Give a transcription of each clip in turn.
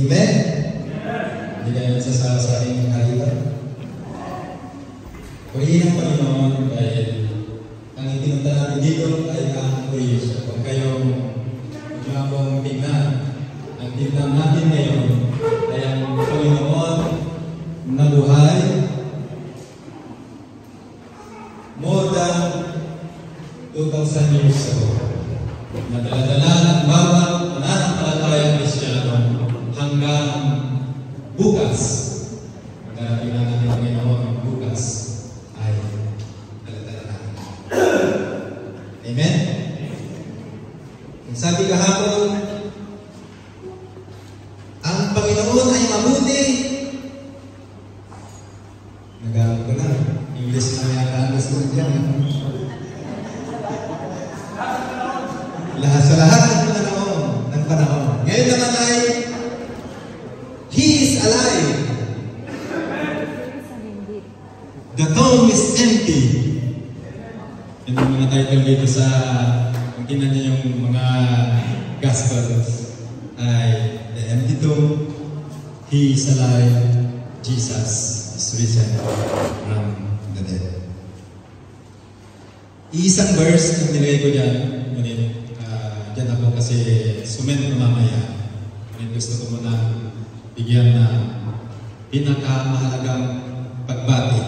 Amen? Hindi kayo nagsasala sa ating kahalitan. Purihin ang Panginoon dahil ang itinunta natin dito ay ang purihin. Kung kayong mong tignan, ang tignan natin ngayon ay ang Panginoon na buhay more than 2,000 years ago. Nadala-dala ng bawat mananampalatayang Kristiyano hanggang bukas. Darating na natin ang Panginoon bukas ay dala-dala natin. Amen? Sabi kahapon, ang Panginoon ay mabuti. Nagamit ko na. English na yata ang gusto ko dyan. Lahat sa lahat ng panahon. Ngayon naman ay He is alive. The tomb is empty. Yan yung mga title dito sa kung tingnan niyo yung mga Gospels ay the empty tomb, He is alive, Jesus is risen from the dead. Isang verse ang nilagay ko dyan, ngunit dyan ako kasi sumen mamaya. Ngunit gusto ko muna bigyan na pinakamahalagang pagbati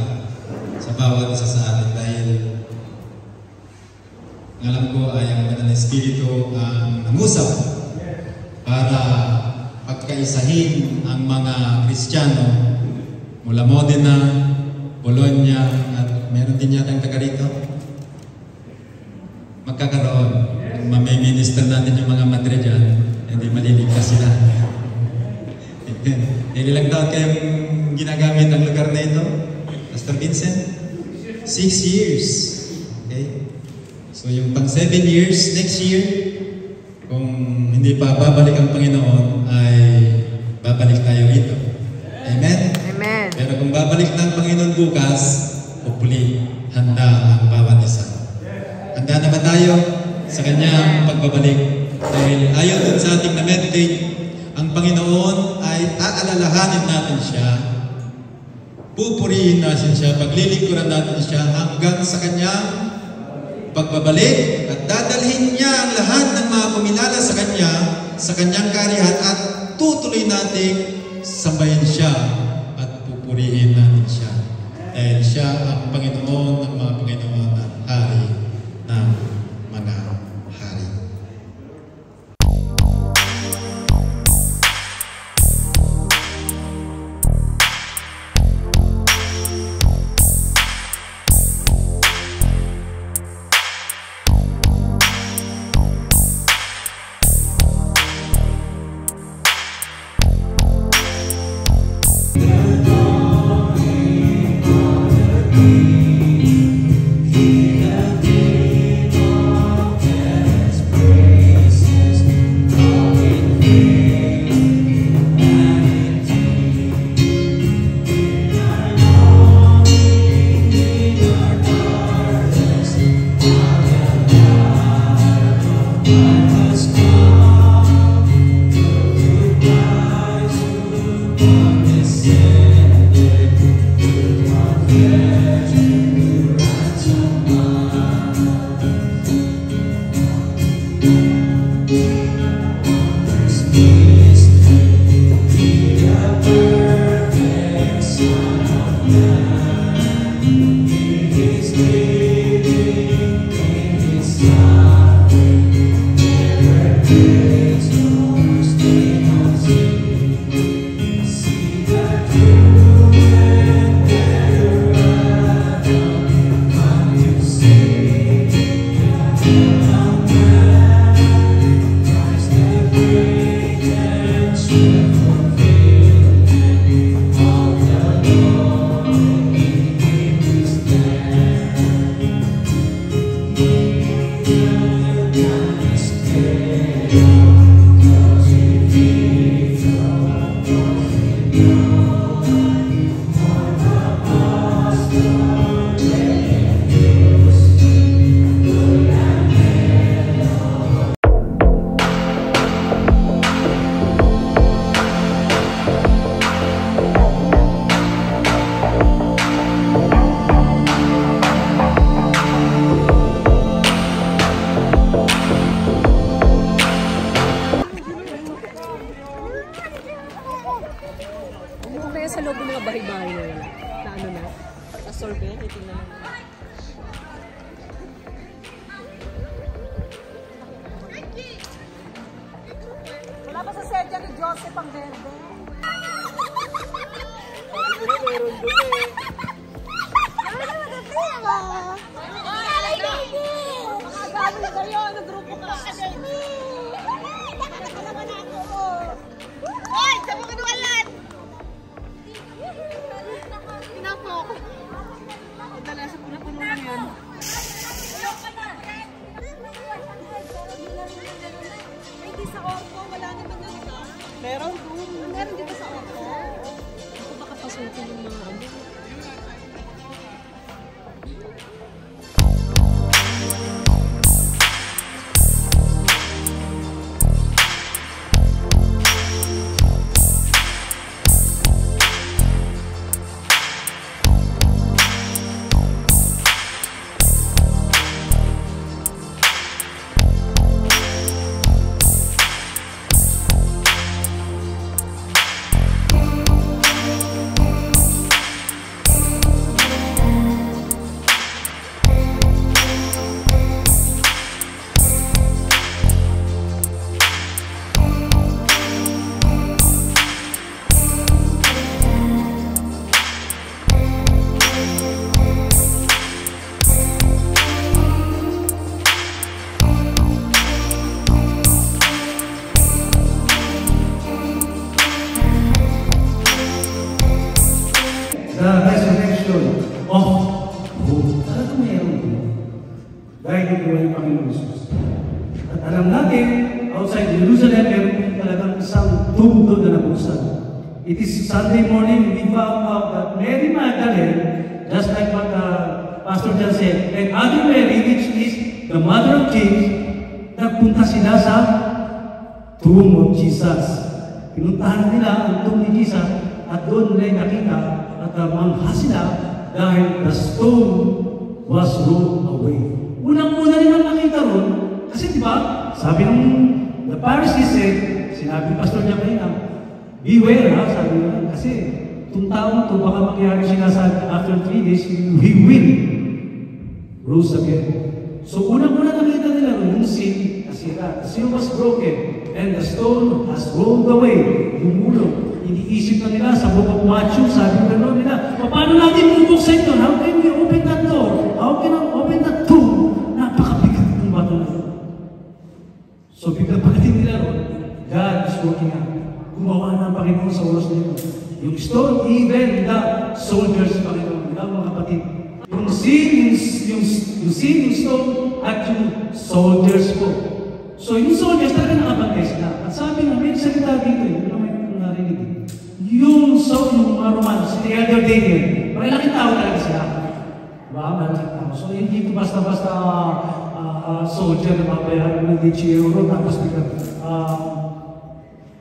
sa bawat isa sa atin dahil alam ko ay ang Banal na Espiritu ang nangusap para pagkaisahin ang mga Kristiyano mula Modena, Bologna at meron din yata ang taga rito. Magkakaroon. Mamay-minister natin yung mga madre dyan, hindi maliligtas sila. Ilang taon kayong ginagamit ang lugar na ito? Pastor Vincent? 6 years. Okay? So yung pang 7 years, next year, kung hindi pa babalik ang Panginoon, ay babalik tayo rito. Amen? Amen. Pero kung babalik ng Panginoon bukas, hopefully, handa ang bawat isa. Handa na ba tayo sa kanyang pagbabalik? Dahil ayon dun sa ating na-meditate, ang Panginoon ay aalalahanin natin siya Pupurihin natin siya, paglilingkuran natin siya hanggang sa kanyang pagbabalik at dadalhin niya ang lahat ng mga kumilala sa kanya, sa kanyang karihan at tutuloy nating sambahin siya at pupurihin natin siya. Dahil siya ang Panginoon ng mga Panginoon at Hari ng mga hari. Sa loob ng mga bahay-bahay na yun. Na ano na? Na-sorbet, itingnan mo. Wala pa sa sedya ni Joseph ang verde. Sabi ko na meron doon eh. Ano maganda yan ah? Ay, baby! Makagabi kayo, nag-grupo ka. Nakakita naman ako. Ay, sabi ko nuwalan! Pinapo ako. Dala sa puno-puno lang yun. Hindi sa orto, wala naman na ito. Meron doon. Meron dito sa orto. Ako baka pasukin yung mga ano. The resurrection of hope. Talagang mayroon po. Dahil ito ay Panginoon Jesus. At alam natin, outside Jerusalem, meron po talagang isang tomb doon na nabuksan. It is Sunday morning, we found out that Mary Magdalene, just like what Pastor John said, and other Mary, which is the mother of James, nagpunta sila sa tomb of Jesus. Pinuntahan nila ang tomb ni Jesus at doon nila nakita at mangha sila dahil the stone was rolled away. Unang-una nilang nakita ron, kasi diba, sabi ng the Pharisees said, sinabi Pastor niya kanina, beware ha, sabi nila, kasi itong taong ito, baka mangyari sila sa after 3 days, he will rose again. So unang-una nakita nila ron, yung sin, nasira. The sin was broken, and the stone has rolled away, lumulog. Iniisip na nila sa book of Matthew, sabi nila, paano natin bubuksan ito? How can we open that door? How can I open that tomb? Napakabigat ng bato na ito. So bigla pagdating nila ron, God is working out. Gumawa ng Panginoon sa oras na ito. Yung stone, even the soldiers, Panginoon, mga kapatid. Yung sin, yung stone, at yung soldiers po. So yung soldiers talaga nakabantay sila. At sabi nga, may salita dito, yung narinig. Yung mga Romans, the elder Daniel, malaking tao talaga sila. Diba? Malaking tao. So hindi ito basta-basta soldier na mabayaran ng 10 euro, tapos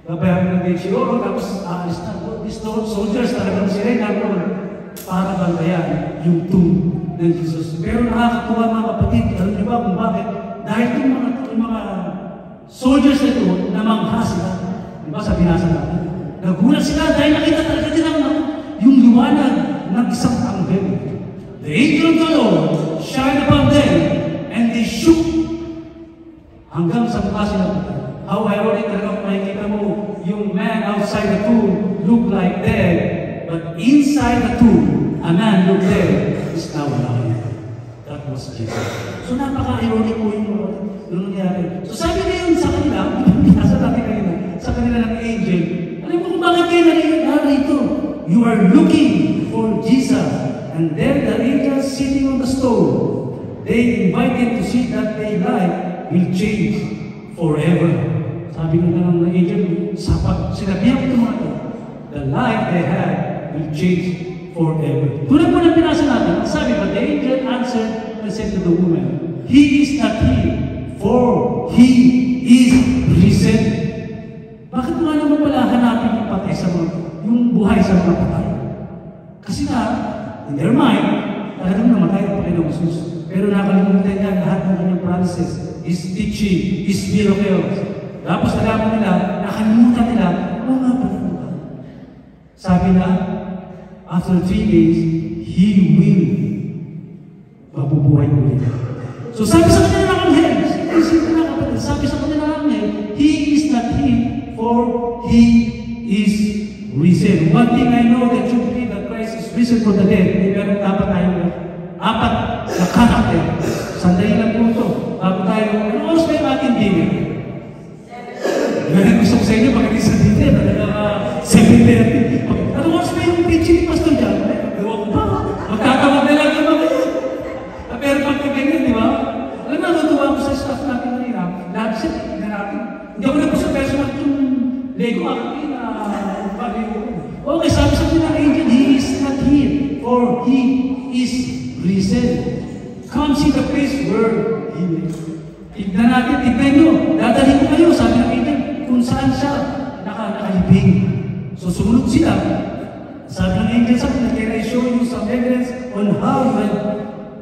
mabayaran ng 10 euro, tapos aalis na. These soldiers talagang sila naroon para bantayan yung tomb ng Jesus. Pero nakakatuwa mga kapatid, alam niyo ba kung bakit? Dahil yung mga soldiers na ito, namangha sila. Diba sa binasa natin? Nagulat sila dahil nakita talaga nila yung liwanag ng isang anghel. The angel of the Lord shined upon them and they shook. Hanggang sa mukha sila. How ironic talaga kung makikita mo yung man outside the tomb look like dead, but inside the tomb, a man looked dead is now alive. That was Jesus. So napaka-ironic po yung nangyari. So sabi na yun sa kanila, nasa natin kanina, sa kanila ng angel, alam mo kung bakit kayo narito? You are looking for Jesus. And then the angel sitting on the stone, they invited to see that their life will change forever. Sabi nga ng angel, sinabihan ko mga ito, the life they had will change forever. Tulad mo na pinasa natin, sabi ba, the angel answered and said to the woman, He is not here, for He is risen. Bakit mo naman pala hanapin yung patay sa yung buhay sa mga patay? Kasi na, in their mind, talagang namatay ang Panginoong Jesus. Pero nakalimutan niya lahat ng kanyang promises, His teaching, His miracles. Tapos nalaman nila, nakalimutan nila, nga pala ito. Sabi na, after 3 days, He will mabubuhay ulit. So sabi sa kanila ng anghel, sabi sa kanila ng anghel, He is not here, for He is risen. One thing I know that you believe that Christ is risen from the dead, meron dapat tayong 4 na karakter. Sandali lang po ito. Bago tayo, ano oras ba yung ating dinner? Ngayon gusto ko sa inyo, pagkakas sa dinner, cemetery. Ano oras ba yung preaching ni Pastor John? Magkatawag na lang yung mga yun. Pero pagkaganyan, di ba? Alam na, natuwa ko sa staff natin kanina. Lahat siya, tingnan natin. Hindi ako na po sa personal yung Lego akin na okay, sabi sa mga angel, He is not here, for He is risen. Come see the place where He lives. Tignan natin, tignan nyo. Dadalhin ko kayo, sabi ng angel, kung saan siya nakalibing. So sumunod sila. Sabi ng angel sa akin, can I show you some evidence on how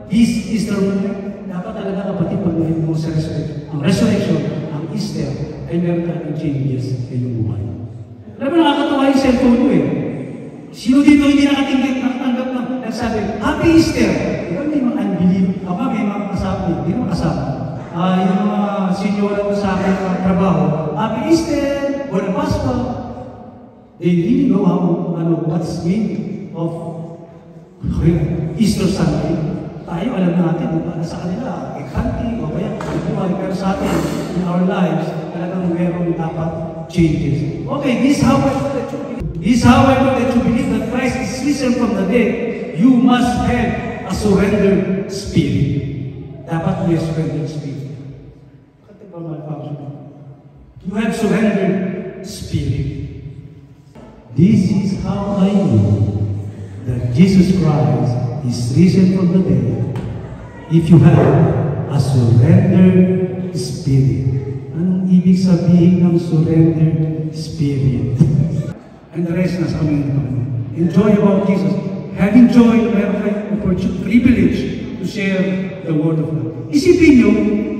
this is the moment? Dapat talaga kapatid pag-ulit mo sa resurrection. Ang resurrection, ang Easter, ay meron tayong changes sa iyong buhay. Alam mo, nakakatawa yung cellphone ko eh. Sino dito hindi nakatanggap na nagsabi, Happy Easter! Ikaw may mga unbelievable. Ako may mga kasama, hindi naman kasama. Yung mga senyora ko sa akin ng trabaho, Happy Easter! Buona Pascua! They really know what's meaning of Easter Sunday. Tayo alam natin, sa kanila, ikanti, o kaya buhay, pero sa atin, in our lives, talagang meron dapat changes. Okay, this is how I know that you believe that Christ is risen from the dead. You must have a surrendered spirit. Dapat may surrendered spirit. You have surrendered spirit. This is how I know that Jesus Christ is risen from the dead. If you have a surrendered spirit. Anong ibig sabihin ng surrendered spirit? And the rest na sa aming Panginoon. Enjoy about Jesus. Having joy, meron kayong privilege to share the Word of God. Isipin nyo,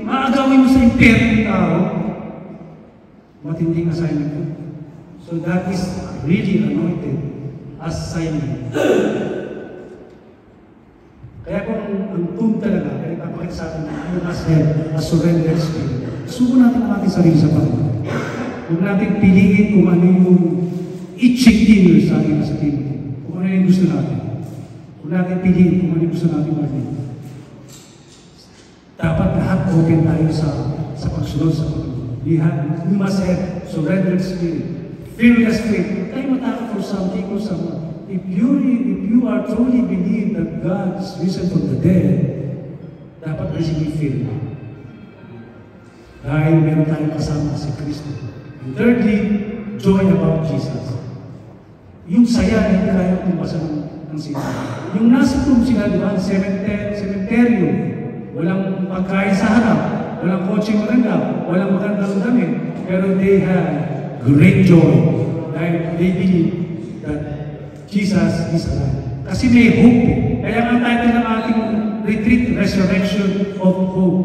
aagawin mo sa impyerno ng tao, matinding assignment ko. So that is really anointed assignment. Kaya kung ang tune talaga, kaya napakita sa atin, you must have a surrendered spirit. Suko natin ang ating sarili sa Panginoon. Huwag natin piliin kung ano yung itching dinner sa ating sa Timothy. Kung ano yung gusto natin. Huwag natin piliin kung ano yung gusto natin maging. Dapat lahat open tayo sa pagsunod sa Panginoon. We must have surrendered spirit. Fearless faith. Tayo matakot for something or someone. If you are truly believe that God is risen from the dead, dapat receiving fear. Dahil meron tayong kasama si Kristo. And thirdly, joy about Jesus. Yung saya na hindi kaya tumbasa ng sila. Yung nasa tomb sila, di ba? Cemetery. Walang pagkain sa harap. Walang kotse maganda. Walang magandang damit. Pero they have great joy. Dahil they believe that Jesus is alive. Kasi may hope eh. Kaya ang title ng ating retreat, Resurrection of Hope.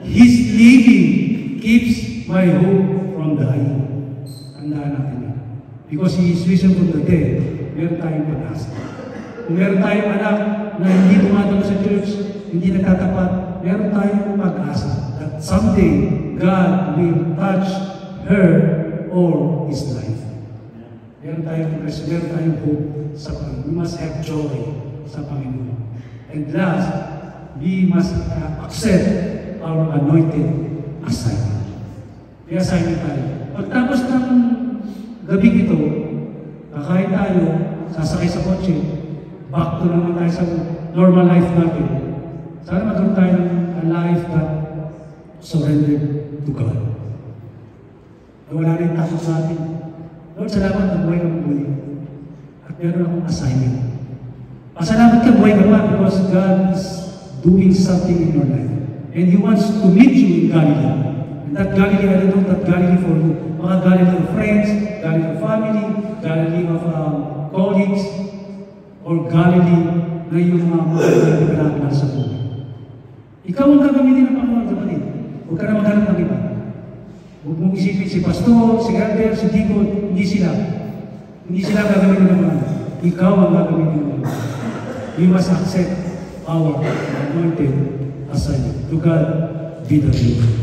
His living keeps my hope from dying. Tandaan natin yan. Because He is risen from the dead, meron tayong pag-asa. Kung meron tayong anak na hindi dumadalo sa church, hindi nagtatapat, meron tayong pag-asa that someday God will touch her or his life. Meron tayong hope sa Panginoon. We must have joy sa Panginoon. And last, we must accept our anointed assignment. May assignment tayo. Pagtapos ng gabing ito, kakain tayo, sasakay sa kotse, back to naman tayo sa normal life natin. Sana magkaroon tayo ng a life that surrendered to God. Na wala rin takot sa atin. Lord, salamat na buhay kang muli. At meron akong assignment. Pasalamat ka buhay ka pa because God is doing something in your life. And He wants to meet you in Galilee. And that Galilee, I don't know that Galilee for you. Mga Galilee of friends, Galilee of family, Galilee of colleagues, or Galilee na yung mga pinagkakala sa buhay. Ikaw ang gagamitin ng Panginoon, kapatid. Huwag ka na maghanap ng iba. Huwag mong isipin si pastor, si elder, si deacon, hindi sila. Hindi sila gagamitin ng Panginoon. Ikaw ang gagamitin ng Panginoon. We must accept our anointed assignment. To God be the glory.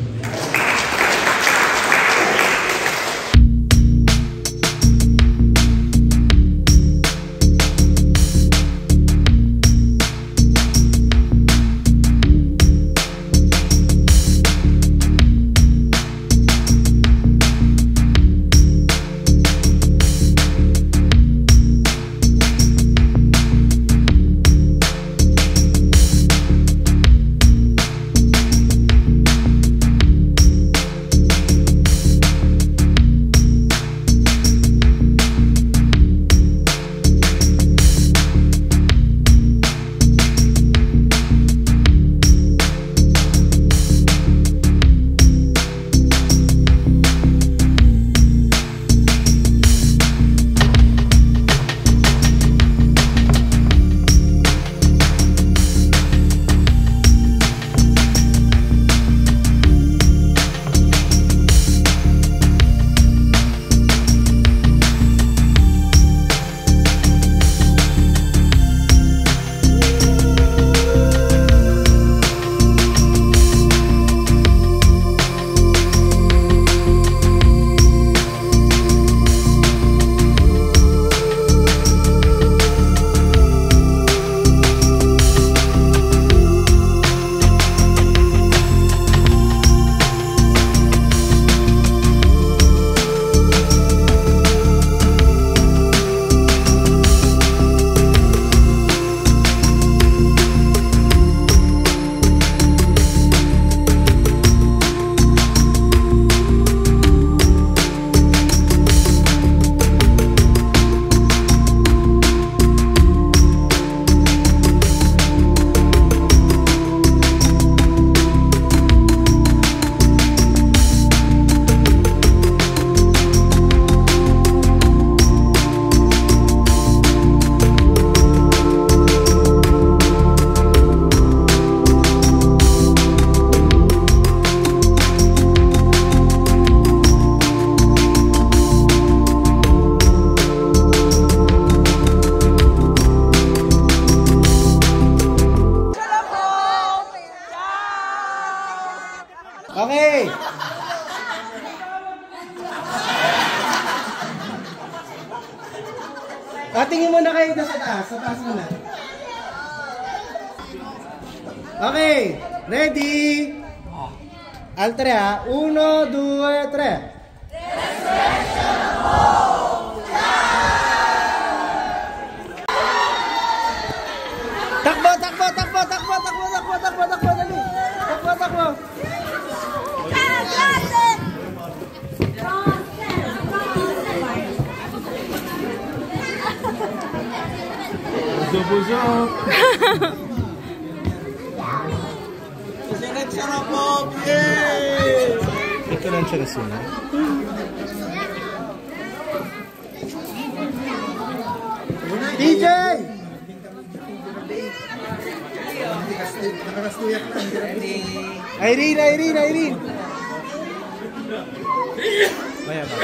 Patingin muna kayo sa taas. Sa taas muna. Okay. Ready? Altre ha. 1, 2, 3. Takbo, takbo, takbo, takbo, takbo, takbo, takbo, takbo, dali. Takbo, takbo. Busog-busog. Sarap po. Yay! Ito lang siya kasi. DJ! Irene, Irene, Irene! Maya ba?